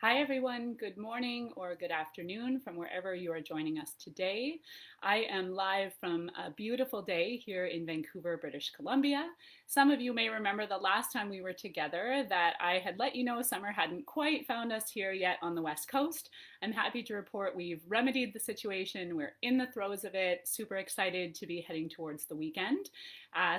Hi, everyone. Good morning or good afternoon from wherever you are joining us today. I am live from a beautiful day here in Vancouver, British Columbia. Some of you may remember the last time we were together that I had let you know summer hadn't quite found us here yet on the West Coast. I'm happy to report we've remedied the situation. We're in the throes of it, super excited to be heading towards the weekend.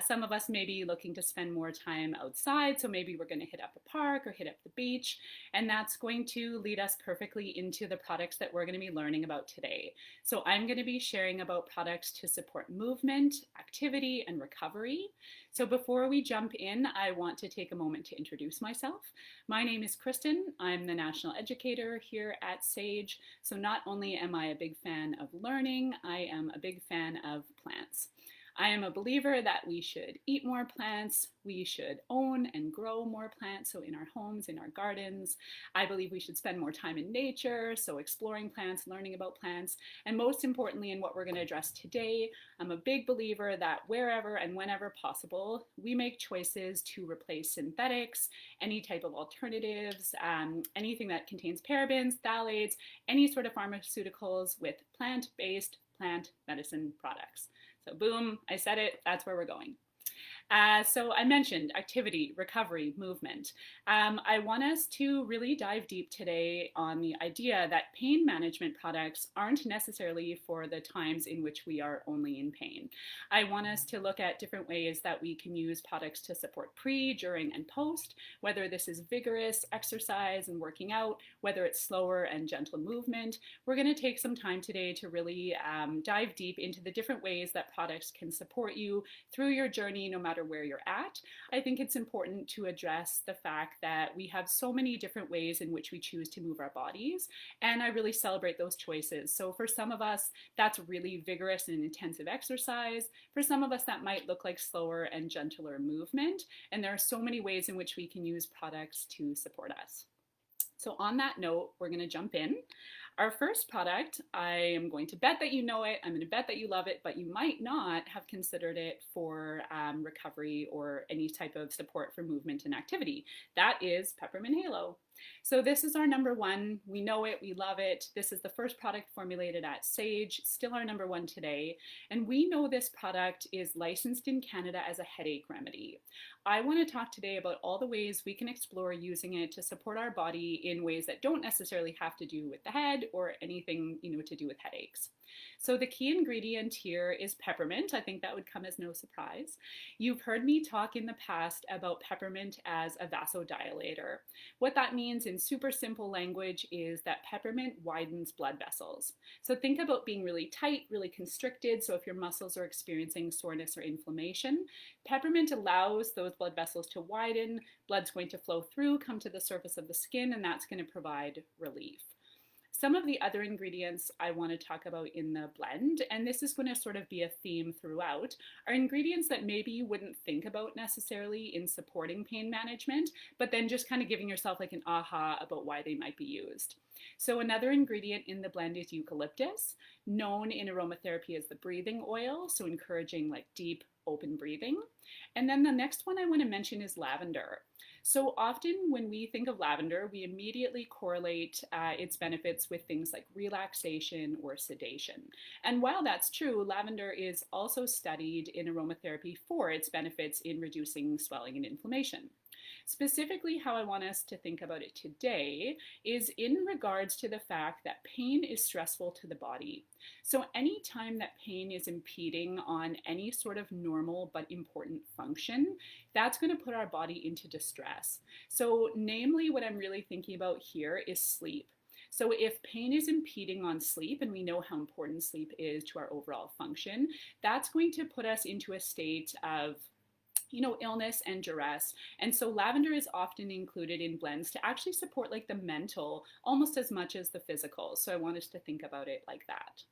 Some of us may be looking to spend more time outside, so maybe we're going to hit up a park or hit up the beach. And that's going to lead us perfectly into the products that we're going to be learning about today. So I'm going to be sharing about products to support movement, activity, and recovery. So before we jump in, I want to take a moment to introduce myself. My name is Kristin. I'm the National Educator here at Sage. So not only am I a big fan of learning, I am a big fan of plants. I am a believer that we should eat more plants, we should own and grow more plants, so in our homes, in our gardens. I believe we should spend more time in nature, so exploring plants, learning about plants, and most importantly, in what we're going to address today, I'm a big believer that wherever and whenever possible, we make choices to replace synthetics, any type of alternatives, anything that contains parabens, phthalates, any sort of pharmaceuticals with plant-based plant medicine products. So boom, I said it, that's where we're going. So I mentioned activity, recovery, movement. I want us to really dive deep today on the idea that pain management products aren't necessarily for the times in which we are only in pain. I want us to look at different ways that we can use products to support pre, during, and post, whether this is vigorous exercise and working out, whether it's slower and gentle movement. We're going to take some time today to really dive deep into the different ways that products can support you through your journey, no matter where you're at. I think it's important to address the fact that we have so many different ways in which we choose to move our bodies, and I really celebrate those choices. So for some of us, that's really vigorous and intensive exercise. For some of us, that might look like slower and gentler movement, and there are so many ways in which we can use products to support us. So on that note, we're going to jump in. Our first product, I am going to bet that you know it, I'm going to bet that you love it, but you might not have considered it for recovery or any type of support for movement and activity. That is Peppermint Halo. So this is our number one. We know it, we love it. This is the first product formulated at Sage, still our number one today. And we know this product is licensed in Canada as a headache remedy. I want to talk today about all the ways we can explore using it to support our body in ways that don't necessarily have to do with the head or anything, to do with headaches. So the key ingredient here is peppermint. I think that would come as no surprise. You've heard me talk in the past about peppermint as a vasodilator. What that means in super simple language is that peppermint widens blood vessels. So think about being really tight, really constricted. So if your muscles are experiencing soreness or inflammation, peppermint allows those blood vessels to widen, blood's going to flow through, come to the surface of the skin, and that's going to provide relief. Some of the other ingredients I want to talk about in the blend, and this is going to sort of be a theme throughout, are ingredients that maybe you wouldn't think about necessarily in supporting pain management, but then just kind of giving yourself like an aha about why they might be used. So another ingredient in the blend is eucalyptus, known in aromatherapy as the breathing oil, so encouraging like deep, open breathing. And then the next one I want to mention is lavender. So often when we think of lavender, we immediately correlate its benefits with things like relaxation or sedation. And while that's true, lavender is also studied in aromatherapy for its benefits in reducing swelling and inflammation. Specifically, how I want us to think about it today is in regards to the fact that pain is stressful to the body. So anytime that pain is impeding on any sort of normal but important function, that's going to put our body into distress. So namely, what I'm really thinking about here is sleep. So if pain is impeding on sleep, and we know how important sleep is to our overall function, that's going to put us into a state of illness and duress. And so lavender is often included in blends to actually support like the mental almost as much as the physical. So I want us to think about it like that.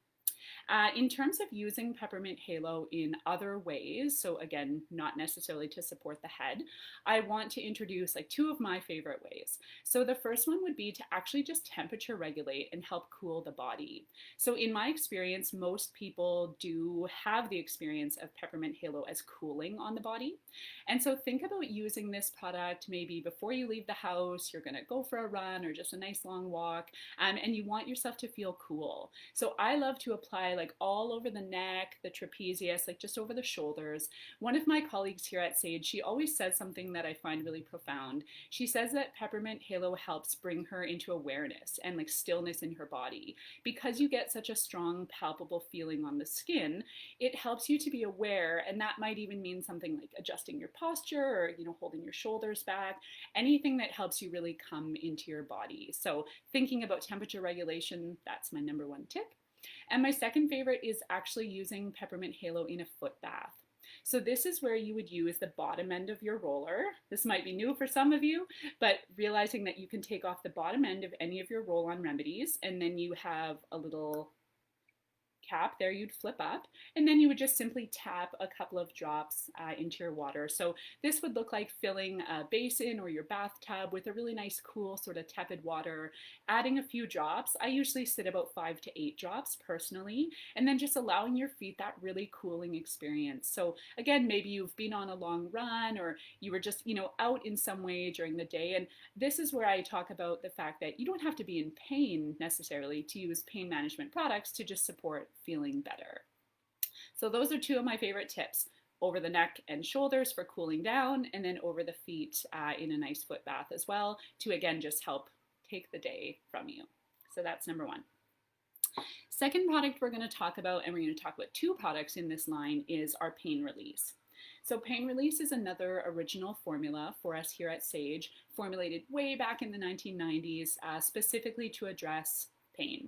In terms of using Peppermint Halo in other ways, so again, not necessarily to support the head, I want to introduce like two of my favorite ways. So the first one would be to actually just temperature regulate and help cool the body. So in my experience, most people do have the experience of Peppermint Halo as cooling on the body. And so think about using this product maybe before you leave the house, you're gonna go for a run or just a nice long walk, and you want yourself to feel cool. So I love to apply like all over the neck, the trapezius, like just over the shoulders. One of my colleagues here at Sage, she always says something that I find really profound. She says that Peppermint Halo helps bring her into awareness and like stillness in her body. Because you get such a strong, palpable feeling on the skin, it helps you to be aware, and that might even mean something like adjusting your posture or, holding your shoulders back, anything that helps you really come into your body. So thinking about temperature regulation, that's my number one tip. And my second favorite is actually using Peppermint Halo in a foot bath. So this is where you would use the bottom end of your roller. This might be new for some of you, but realizing that you can take off the bottom end of any of your roll-on remedies, and then you have a little cap there you'd flip up, and then you would just simply tap a couple of drops into your water. So this would look like filling a basin or your bathtub with a really nice cool sort of tepid water, adding a few drops. I usually sit about 5 to 8 drops personally, and then just allowing your feet that really cooling experience. So again, maybe you've been on a long run or you were just out in some way during the day, and this is where I talk about the fact that you don't have to be in pain necessarily to use pain management products to just support feeling better. So those are two of my favorite tips: over the neck and shoulders for cooling down, and then over the feet in a nice foot bath as well to again just help take the day from you. So that's number one. Second product we're going to talk about, and we're going to talk about two products in this line, is our pain release. So pain release is another original formula for us here at Sage, formulated way back in the 1990s specifically to address pain.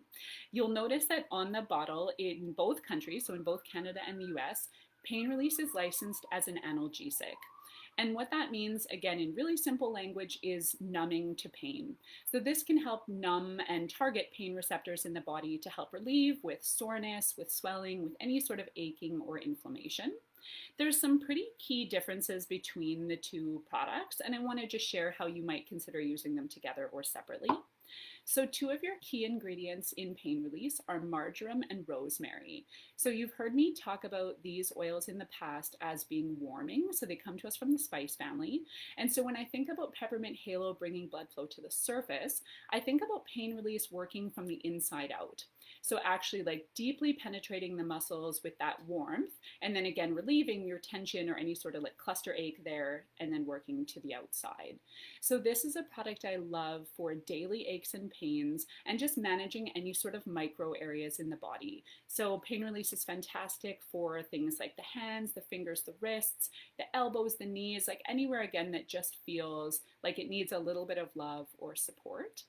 You'll notice that on the bottle in both countries, so in both Canada and the US, pain release is licensed as an analgesic. And what that means, again, in really simple language, is numbing to pain. So this can help numb and target pain receptors in the body to help relieve with soreness, with swelling, with any sort of aching or inflammation. There's some pretty key differences between the two products, and I want to just share how you might consider using them together or separately. So two of your key ingredients in pain release are marjoram and rosemary. So you've heard me talk about these oils in the past as being warming. So they come to us from the spice family. And so when I think about Peppermint Halo bringing blood flow to the surface, I think about pain release working from the inside out. So actually like deeply penetrating the muscles with that warmth, and then again relieving your tension or any sort of like cluster ache there, and then working to the outside. So this is a product I love for daily aches and pains and just managing any sort of micro areas in the body. So pain release is fantastic for things like the hands, the fingers, the wrists, the elbows, the knees, like anywhere again that just feels like it needs a little bit of love or support.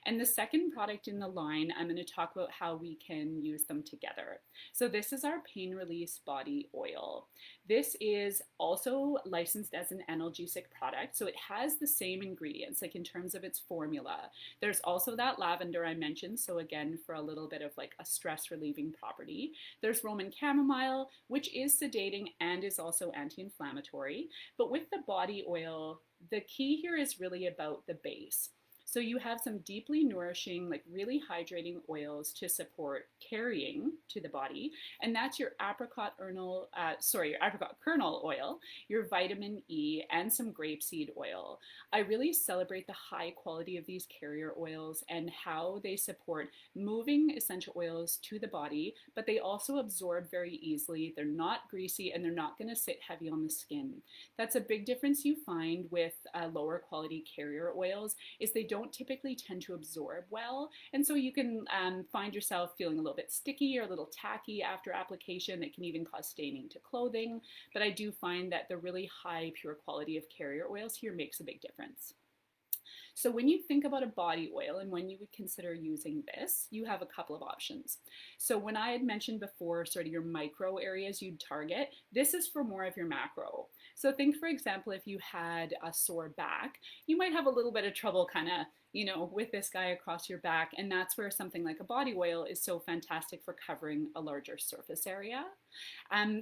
And the second product in the line, I'm going to talk about how we can use them together. So this is our pain release body oil. This is also licensed as an analgesic product, so it has the same ingredients, like in terms of its formula. There's also that lavender I mentioned, so again, for a little bit of like a stress relieving property. There's Roman chamomile, which is sedating and is also anti-inflammatory. But with the body oil, the key here is really about the base. So you have some deeply nourishing, like really hydrating oils to support carrying to the body, and that's your apricot kernel oil, your vitamin E, and some grapeseed oil. I really celebrate the high quality of these carrier oils and how they support moving essential oils to the body, but they also absorb very easily. They're not greasy and they're not going to sit heavy on the skin. That's a big difference you find with lower quality carrier oils, is they don't typically tend to absorb well, and so you can find yourself feeling a little bit sticky or a little tacky after application. That can even cause staining to clothing, but I do find that the really high pure quality of carrier oils here makes a big difference. So when you think about a body oil and when you would consider using this, you have a couple of options. So when I had mentioned before sort of your micro areas you'd target, this is for more of your macro. So think, for example, if you had a sore back, you might have a little bit of trouble kind of with this guy across your back. And that's where something like a body oil is so fantastic for covering a larger surface area.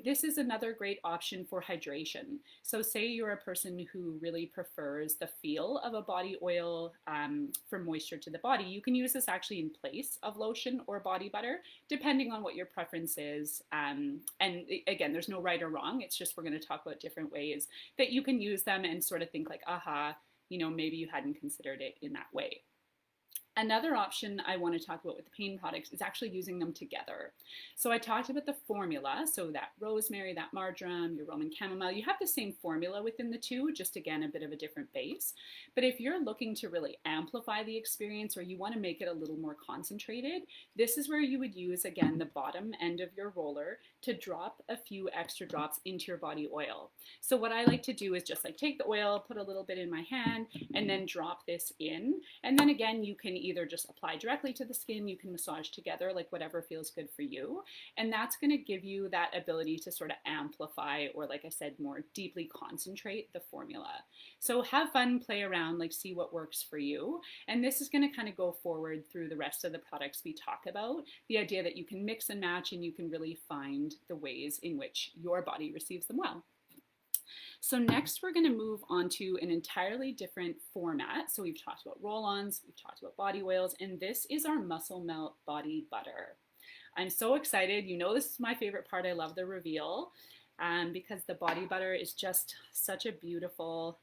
This is another great option for hydration. So say you're a person who really prefers the feel of a body oil for moisture to the body, you can use this actually in place of lotion or body butter, depending on what your preference is. And again, there's no right or wrong. It's just we're going to talk about different ways that you can use them and sort of think like, aha, maybe you hadn't considered it in that way. Another option I want to talk about with the pain products is actually using them together. So I talked about the formula, so that rosemary, that marjoram, your Roman chamomile, you have the same formula within the two, just again, a bit of a different base. But if you're looking to really amplify the experience or you want to make it a little more concentrated, this is where you would use, again, the bottom end of your roller to drop a few extra drops into your body oil. So what I like to do is just like take the oil, put a little bit in my hand, and then drop this in. And then again, you can either just apply directly to the skin, you can massage together, like whatever feels good for you. And that's going to give you that ability to sort of amplify, or like I said, more deeply concentrate the formula. So have fun, play around, like see what works for you. And this is going to kind of go forward through the rest of the products we talk about. The idea that you can mix and match and you can really find the ways in which your body receives them well. So next we're going to move on to an entirely different format. So we've talked about roll-ons, we've talked about body oils, and this is our Muscle Melt Body Butter. I'm so excited. This is my favorite part. I love the reveal because the body butter is just such a beautiful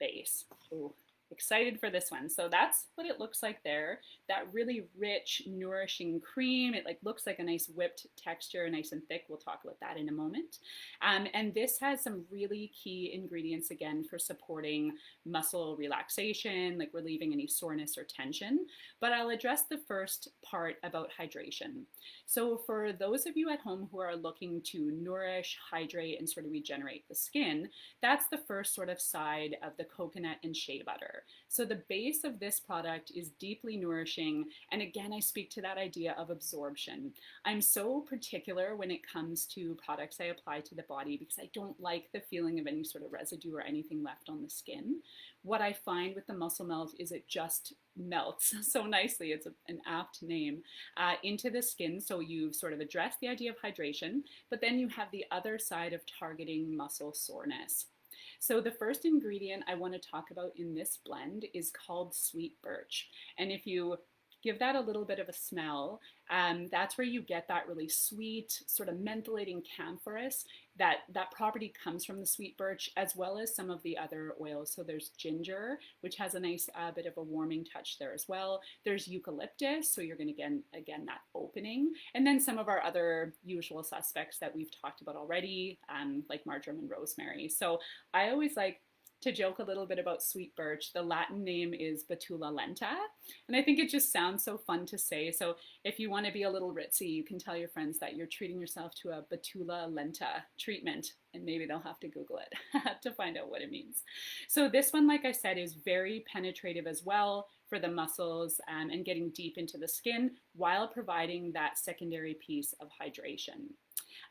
base. Ooh. Excited for this one. So that's what it looks like there. That really rich, nourishing cream. It looks like a nice whipped texture, nice and thick. We'll talk about that in a moment. And this has some really key ingredients, again, for supporting muscle relaxation, like relieving any soreness or tension. But I'll address the first part about hydration. So for those of you at home who are looking to nourish, hydrate, and sort of regenerate the skin, that's the first sort of side of the coconut and shea butter. So the base of this product is deeply nourishing. And again, I speak to that idea of absorption. I'm so particular when it comes to products I apply to the body because I don't like the feeling of any sort of residue or anything left on the skin. What I find with the Muscle Melt is it just melts so nicely, it's an apt name, into the skin. So you've sort of addressed the idea of hydration, but then you have the other side of targeting muscle soreness. So the first ingredient I want to talk about in this blend is called sweet birch. And if you give that a little bit of a smell, that's where you get that really sweet, sort of mentholating camphorous. That property comes from the sweet birch, as well as some of the other oils. So there's ginger, which has a nice bit of a warming touch there as well. There's eucalyptus, so you're going to get, again, that opening. And then some of our other usual suspects that we've talked about already, like marjoram and rosemary. So I always like to joke a little bit about sweet birch. The Latin name is Betula lenta, and I think it just sounds so fun to say. So if you want to be a little ritzy, you can tell your friends that you're treating yourself to a Betula lenta treatment, and maybe they'll have to Google it to find out what it means. So this one, like I said, is very penetrative as well for the muscles and getting deep into the skin while providing that secondary piece of hydration.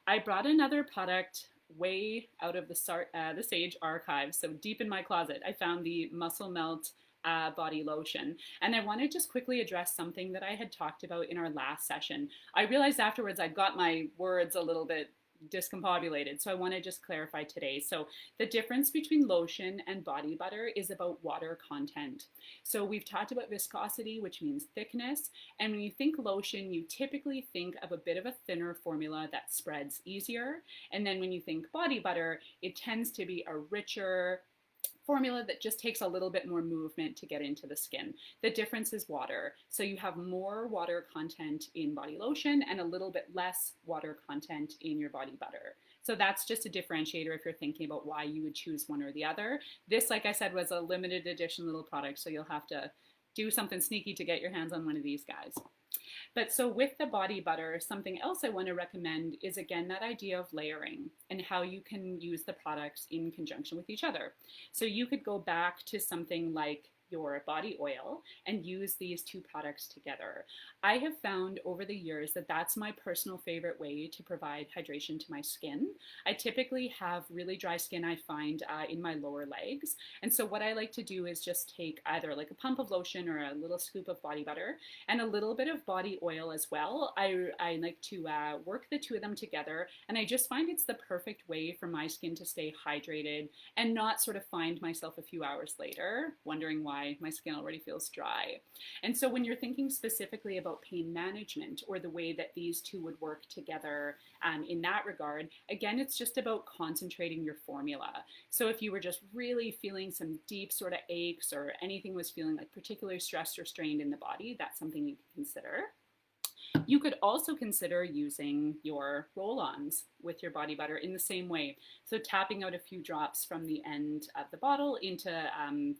I brought another product way out of the Saje archive. So deep in my closet, I found the Muscle Melt body lotion. And I want to just quickly address something that I had talked about in our last session. I realized afterwards I'd got my words a little bit discombobulated, so I want to just clarify today. So the difference between lotion and body butter is about water content. So we've talked about viscosity, which means thickness, and when you think lotion, you typically think of a bit of a thinner formula that spreads easier, and then when you think body butter, it tends to be a richer formula that just takes a little bit more movement to get into the skin. The difference is water. So you have more water content in body lotion and a little bit less water content in your body butter. So that's just a differentiator if you're thinking about why you would choose one or the other. This, like I said, was a limited edition little product, so you'll have to do something sneaky to get your hands on one of these guys. But so with the body butter, something else I want to recommend is, again, that idea of layering and how you can use the products in conjunction with each other. So you could go back to something like your body oil and use these two products together. I have found over the years that that's my personal favorite way to provide hydration to my skin. I typically have really dry skin, I find, in my lower legs. And so what I like to do is just take either like a pump of lotion or a little scoop of body butter and a little bit of body oil as well. I like to work the two of them together, and I just find it's the perfect way for my skin to stay hydrated and not sort of find myself a few hours later wondering why my skin already feels dry. And so when you're thinking specifically about pain management or the way that these two would work together in that regard, again, it's just about concentrating your formula. So if you were just really feeling some deep sort of aches or anything was feeling like particularly stressed or strained in the body, that's something you can consider. You could also consider using your roll-ons with your body butter in the same way. So tapping out a few drops from the end of the bottle into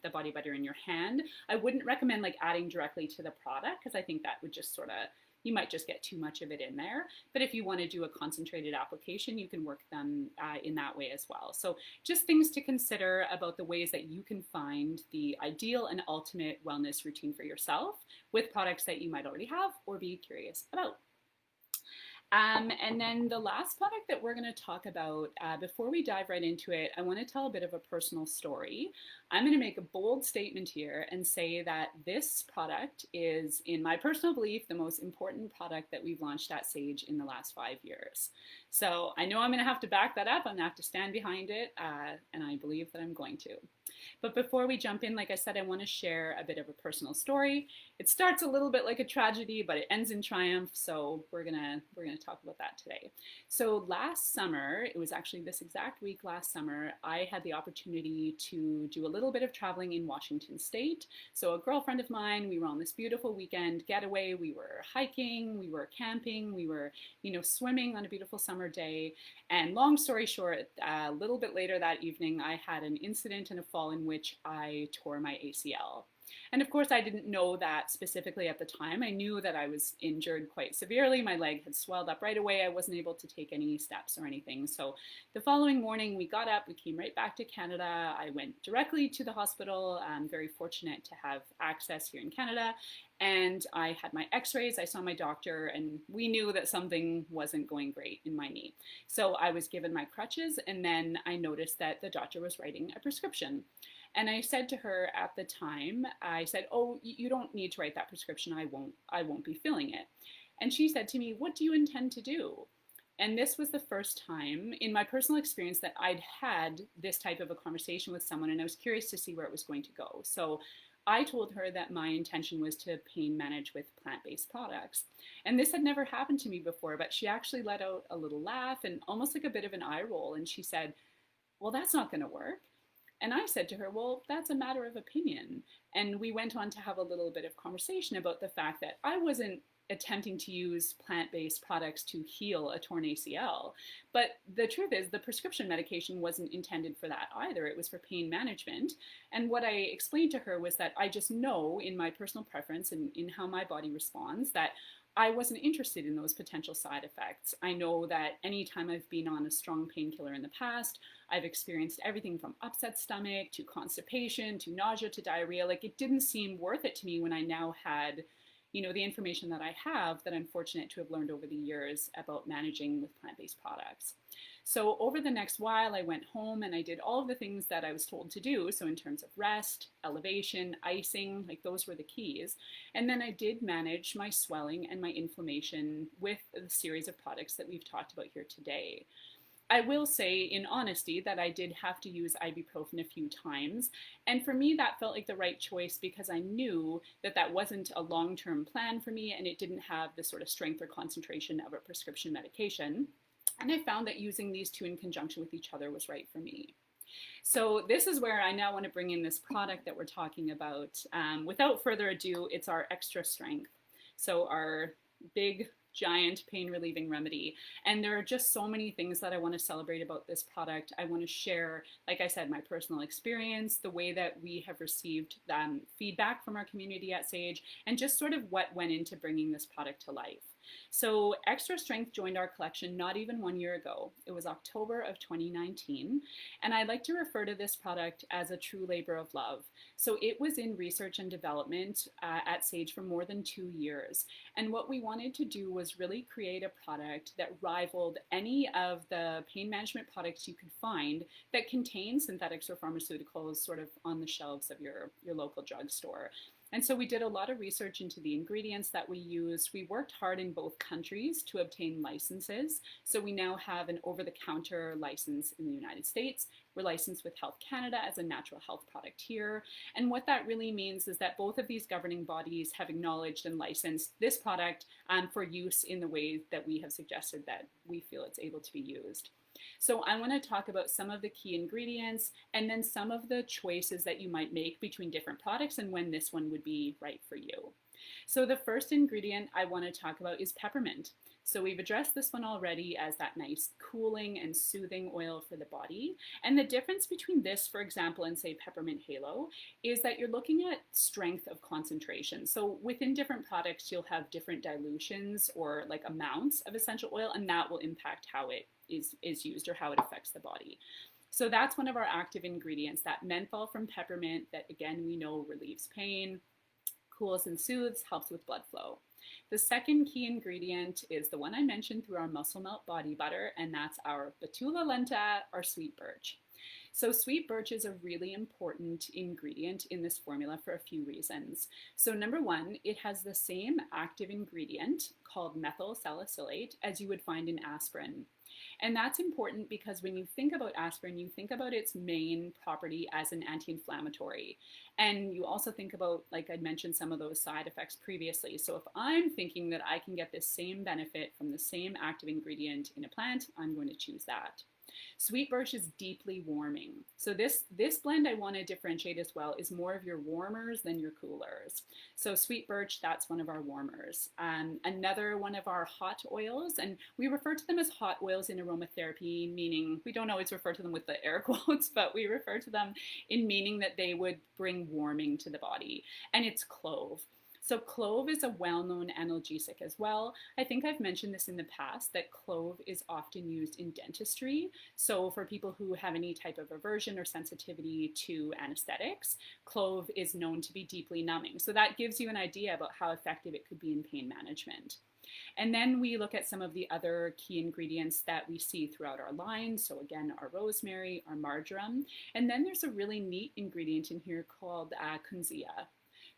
the body butter in your hand. I wouldn't recommend like adding directly to the product because I think that would just sort of, you might just get too much of it in there. But if you want to do a concentrated application, you can work them in that way as well. So just things to consider about the ways that you can find the ideal and ultimate wellness routine for yourself with products that you might already have or be curious about. And then the last product that we're going to talk about, before we dive right into it, I want to tell a bit of a personal story. I'm going to make a bold statement here and say that this product is, in my personal belief, the most important product that we've launched at Sage in the last 5 years. So I know I'm going to have to back that up. I'm going to have to stand behind it, and I believe that I'm going to. But before we jump in, like I said, I want to share a bit of a personal story. It starts a little bit like a tragedy, but it ends in triumph. So we're gonna talk about that today. So last summer, it was actually this exact week last summer, I had the opportunity to do a little bit of traveling in Washington State. So a girlfriend of mine, we were on this beautiful weekend getaway. We were hiking, we were camping, we were, swimming on a beautiful summer day. And long story short, a little bit later that evening, I had an incident and a fall in which I tore my ACL. And of course, I didn't know that specifically at the time. I knew that I was injured quite severely. My leg had swelled up right away. I wasn't able to take any steps or anything. So the following morning, we got up, we came right back to Canada. I went directly to the hospital. I'm very fortunate to have access here in Canada. And I had my x-rays, I saw my doctor, and we knew that something wasn't going great in my knee. So I was given my crutches, and then I noticed that the doctor was writing a prescription. And I said to her at the time, I said, "Oh, you don't need to write that prescription. I won't be filling it." And she said to me, "What do you intend to do?" And this was the first time in my personal experience that I'd had this type of a conversation with someone, and I was curious to see where it was going to go. So I told her that my intention was to pain manage with plant-based products. And this had never happened to me before, but she actually let out a little laugh and almost like a bit of an eye roll. And she said, "Well, that's not going to work." And I said to her, "Well, that's a matter of opinion." And we went on to have a little bit of conversation about the fact that I wasn't attempting to use plant-based products to heal a torn ACL. But the truth is the prescription medication wasn't intended for that either. It was for pain management. And what I explained to her was that I just know in my personal preference and in how my body responds that I wasn't interested in those potential side effects. I know that anytime I've been on a strong painkiller in the past, I've experienced everything from upset stomach to constipation to nausea to diarrhea. Like, it didn't seem worth it to me when I now had the information that I have that I'm fortunate to have learned over the years about managing with plant-based products. So over the next while, I went home and I did all of the things that I was told to do. So in terms of rest, elevation, icing, like those were the keys. And then I did manage my swelling and my inflammation with the series of products that we've talked about here today. I will say in honesty that I did have to use ibuprofen a few times. And for me, that felt like the right choice because I knew that that wasn't a long-term plan for me and it didn't have the sort of strength or concentration of a prescription medication. And I found that using these two in conjunction with each other was right for me. So this is where I now want to bring in this product that we're talking about. Without further ado, it's our extra strength. So our big giant pain relieving remedy. And there are just so many things that I want to celebrate about this product. I want to share, like I said, my personal experience, the way that we have received feedback from our community at Sage, and just sort of what went into bringing this product to life. So Extra Strength joined our collection not even 1 year ago. It was October of 2019. And I like to refer to this product as a true labor of love. So it was in research and development at Sage for more than 2 years. And what we wanted to do was really create a product that rivaled any of the pain management products you could find that contain synthetics or pharmaceuticals sort of on the shelves of your local drugstore. And so we did a lot of research into the ingredients that we used. We worked hard in both countries to obtain licenses. So we now have an over-the-counter license in the United States. We're licensed with Health Canada as a natural health product here. And what that really means is that both of these governing bodies have acknowledged and licensed this product for use in the way that we have suggested that we feel it's able to be used. So I want to talk about some of the key ingredients and then some of the choices that you might make between different products and when this one would be right for you. So the first ingredient I want to talk about is peppermint. So we've addressed this one already as that nice cooling and soothing oil for the body. And the difference between this, for example, and say Peppermint Halo, is that you're looking at strength of concentration. So within different products, you'll have different dilutions or like amounts of essential oil, and that will impact how it is used or how it affects the body. So that's one of our active ingredients, that menthol from peppermint that again we know relieves pain, cools and soothes, helps with blood flow. The second key ingredient is the one I mentioned through our Muscle Melt body butter, and that's our Betula lenta, or sweet birch. So sweet birch is a really important ingredient in this formula for a few reasons. So number one, it has the same active ingredient called methyl salicylate as you would find in aspirin. And that's important because when you think about aspirin, you think about its main property as an anti-inflammatory. And you also think about, like I'd mentioned, some of those side effects previously. So if I'm thinking that I can get the same benefit from the same active ingredient in a plant, I'm going to choose that. Sweet birch is deeply warming. So this blend I want to differentiate as well is more of your warmers than your coolers. So sweet birch, that's one of our warmers. Another one of our hot oils, and we refer to them as hot oils in aromatherapy, meaning we don't always refer to them with the air quotes, but we refer to them in meaning that they would bring warming to the body, and it's clove. So clove is a well-known analgesic as well. I think I've mentioned this in the past, that clove is often used in dentistry. So for people who have any type of aversion or sensitivity to anesthetics, clove is known to be deeply numbing. So that gives you an idea about how effective it could be in pain management. And then we look at some of the other key ingredients that we see throughout our line. So again, our rosemary, our marjoram. And then there's a really neat ingredient in here called kunzea.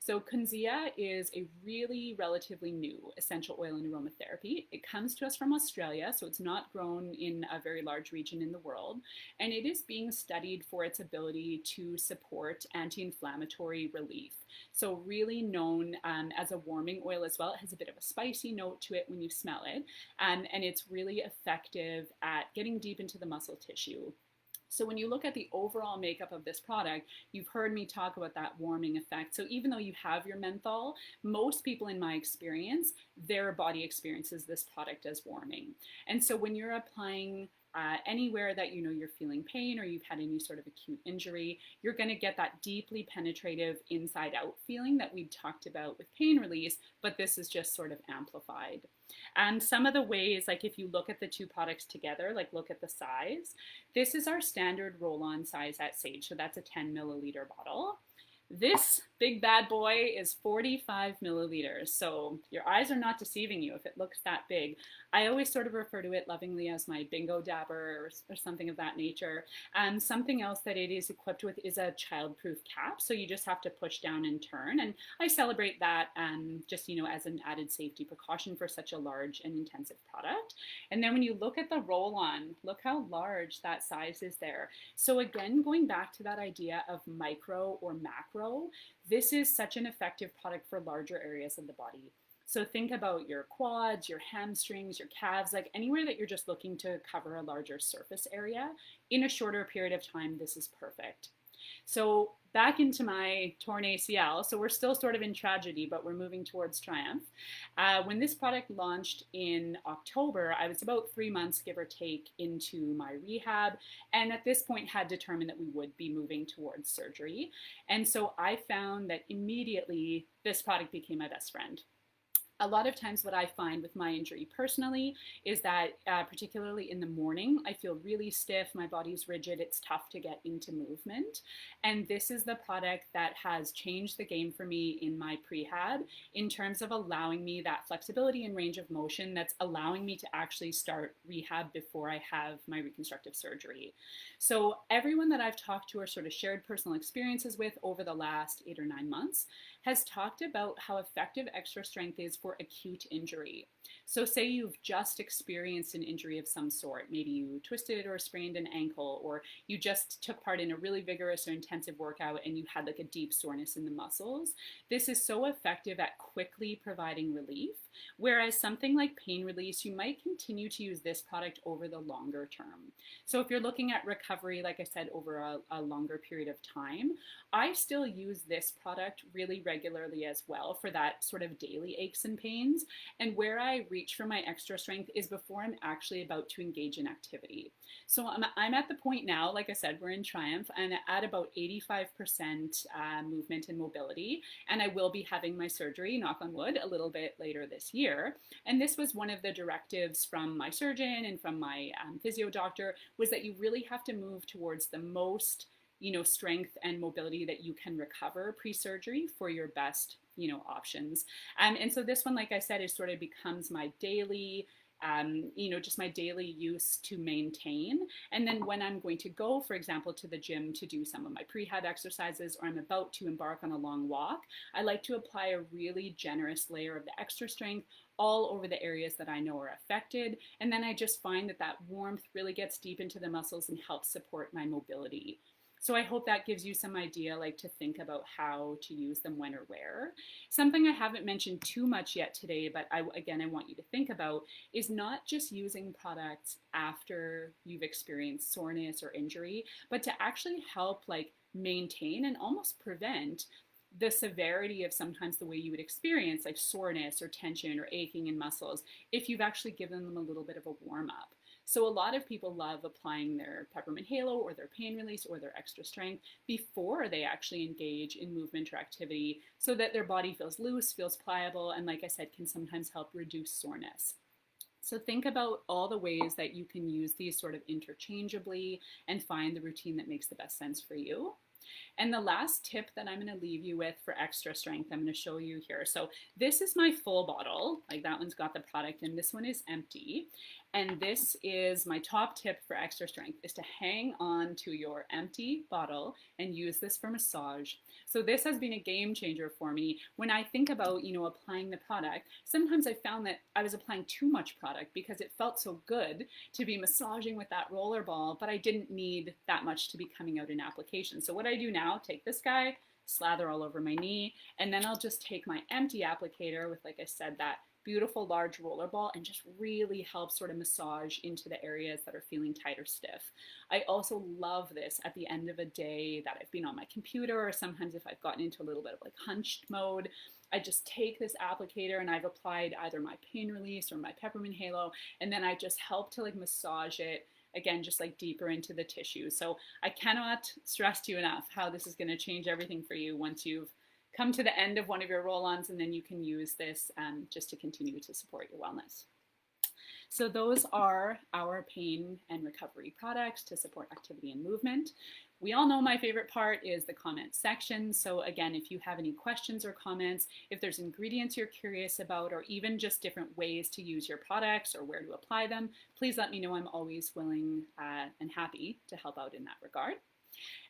So kunzea is a really relatively new essential oil in aromatherapy. It comes to us from Australia, so it's not grown in a very large region in the world, and it is being studied for its ability to support anti-inflammatory relief. So really known as a warming oil as well. It has a bit of a spicy note to it when you smell it, and it's really effective at getting deep into the muscle tissue. So when you look at the overall makeup of this product, you've heard me talk about that warming effect. So even though you have your menthol, most people in my experience, their body experiences this product as warming. And so when you're applying anywhere that you know you're feeling pain or you've had any sort of acute injury, you're going to get that deeply penetrative inside out feeling that we talked about with pain release, but this is just sort of amplified. And some of the ways, like if you look at the two products together, like look at the size, this is our standard roll-on size at Sage, so that's a 10 milliliter bottle. This big bad boy is 45 milliliters, so your eyes are not deceiving you if it looks that big. I always sort of refer to it lovingly as my bingo dabber or something of that nature. Something else that it is equipped with is a childproof cap, so you just have to push down and turn, and I celebrate that just, you know, as an added safety precaution for such a large and intensive product. And then when you look at the roll-on, look how large that size is there. So again, going back to that idea of micro or macro, this is such an effective product for larger areas of the body. So think about your quads, your hamstrings, your calves, like anywhere that you're just looking to cover a larger surface area. In a shorter period of time, this is perfect. So back into my torn ACL. So we're still sort of in tragedy, but we're moving towards triumph. When this product launched in October, I was about 3 months, give or take, into my rehab. And at this point had determined that we would be moving towards surgery. And so I found that immediately this product became my best friend. A lot of times what I find with my injury personally is that particularly in the morning, I feel really stiff, my body's rigid, it's tough to get into movement. And this is the product that has changed the game for me in my prehab in terms of allowing me that flexibility and range of motion that's allowing me to actually start rehab before I have my reconstructive surgery. So everyone that I've talked to or sort of shared personal experiences with over the last 8 or 9 months has talked about how effective extra strength is for acute injury. So say you've just experienced an injury of some sort. Maybe you twisted or sprained an ankle, or you just took part in a really vigorous or intensive workout and you had like a deep soreness in the muscles. This is so effective at quickly providing relief. Whereas something like pain release, you might continue to use this product over the longer term. So if you're looking at recovery, like I said, over a longer period of time, I still use this product really regularly as well for that sort of daily aches and pains. And where I reach for my extra strength is before I'm actually about to engage in activity. So I'm at the point now, like I said, we're in Triumph, and at about 85% movement and mobility. And I will be having my surgery, knock on wood, a little bit later this year. And this was one of the directives from my surgeon and from my physio doctor, was that you really have to move towards the most strength and mobility that you can recover pre-surgery for your best, options. And so this one, like I said, is sort of becomes my daily, just my daily use to maintain. And then when I'm going to go, for example, to the gym to do some of my prehab exercises, or I'm about to embark on a long walk, I like to apply a really generous layer of the extra strength all over the areas that I know are affected. And then I just find that warmth really gets deep into the muscles and helps support my mobility. So I hope that gives you some idea, like to think about how to use them when or where. Something I haven't mentioned too much yet today, but I want you to think about, is not just using products after you've experienced soreness or injury, but to actually help like maintain and almost prevent the severity of sometimes the way you would experience like soreness or tension or aching in muscles if you've actually given them a little bit of a warm up. So a lot of people love applying their Peppermint Halo or their pain release or their extra strength before they actually engage in movement or activity, so that their body feels loose, feels pliable, and like I said, can sometimes help reduce soreness. So think about all the ways that you can use these sort of interchangeably and find the routine that makes the best sense for you. And the last tip that I'm going to leave you with for extra strength, I'm going to show you here. So this is my full bottle, like that one's got the product, and this one is empty. And this is my top tip for extra strength, is to hang on to your empty bottle and use this for massage. So this has been a game changer for me. When I think about, applying the product, sometimes I found that I was applying too much product because it felt so good to be massaging with that roller ball, but I didn't need that much to be coming out in application. So what I do now, take this guy, slather all over my knee, and then I'll just take my empty applicator with, like I said, that beautiful large roller ball, and just really help sort of massage into the areas that are feeling tight or stiff. I also love this at the end of a day that I've been on my computer, or sometimes if I've gotten into a little bit of like hunched mode, I just take this applicator and I've applied either my pain release or my Peppermint Halo, and then I just help to like massage it, again, just like deeper into the tissue. So I cannot stress to you enough how this is going to change everything for you once you've come to the end of one of your roll-ons, and then you can use this just to continue to support your wellness. So those are our pain and recovery products to support activity and movement. We all know my favorite part is the comment section. So again, if you have any questions or comments, if there's ingredients you're curious about, or even just different ways to use your products or where to apply them, please let me know. I'm always willing and happy to help out in that regard.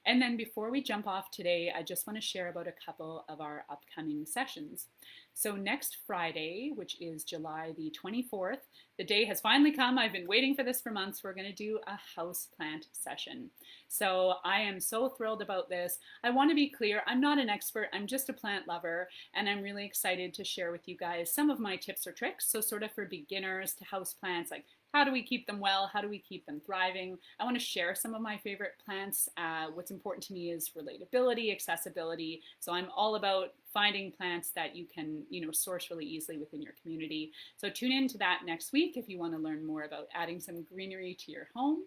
And then before we jump off today, I just want to share about a couple of our upcoming sessions. So next Friday, which is July the 24th, the day has finally come. I've been waiting for this for months. We're going to do a houseplant session. So I am so thrilled about this. I want to be clear, I'm not an expert. I'm just a plant lover, and I'm really excited to share with you guys some of my tips or tricks. So sort of for beginners to houseplants, like how do we keep them well? How do we keep them thriving? I want to share some of my favorite plants. What's important to me is relatability, accessibility. So I'm all about finding plants that you can, source really easily within your community. So tune in to that next week if you want to learn more about adding some greenery to your home.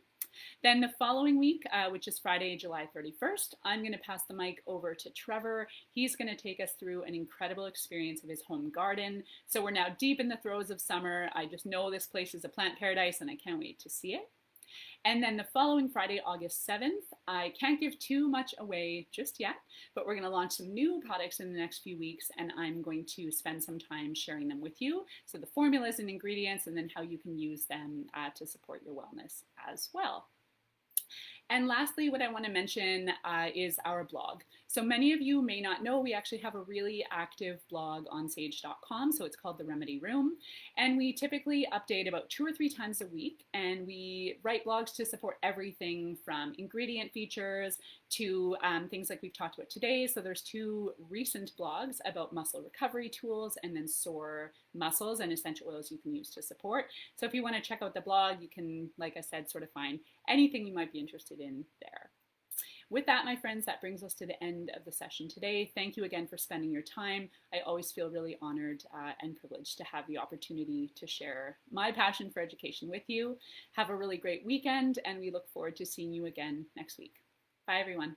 Then the following week, which is Friday, July 31st, I'm going to pass the mic over to Trevor. He's going to take us through an incredible experience of his home garden. So we're now deep in the throes of summer. I just know this place is a plant paradise and I can't wait to see it. And then the following Friday, August 7th, I can't give too much away just yet, but we're going to launch some new products in the next few weeks, and I'm going to spend some time sharing them with you. So the formulas and ingredients, and then how you can use them to support your wellness as well. And lastly, what I want to mention is our blog. So many of you may not know we actually have a really active blog on sage.com. So it's called The Remedy Room. And we typically update about 2 or 3 times a week. And we write blogs to support everything from ingredient features to things like we've talked about today. So there's 2 recent blogs about muscle recovery tools and then sore muscles and essential oils you can use to support. So if you want to check out the blog, you can, like I said, sort of find anything you might be interested in there. With that, my friends, that brings us to the end of the session today. Thank you again for spending your time. I always feel really honored and privileged to have the opportunity to share my passion for education with you. Have a really great weekend, and we look forward to seeing you again next week. Bye, everyone.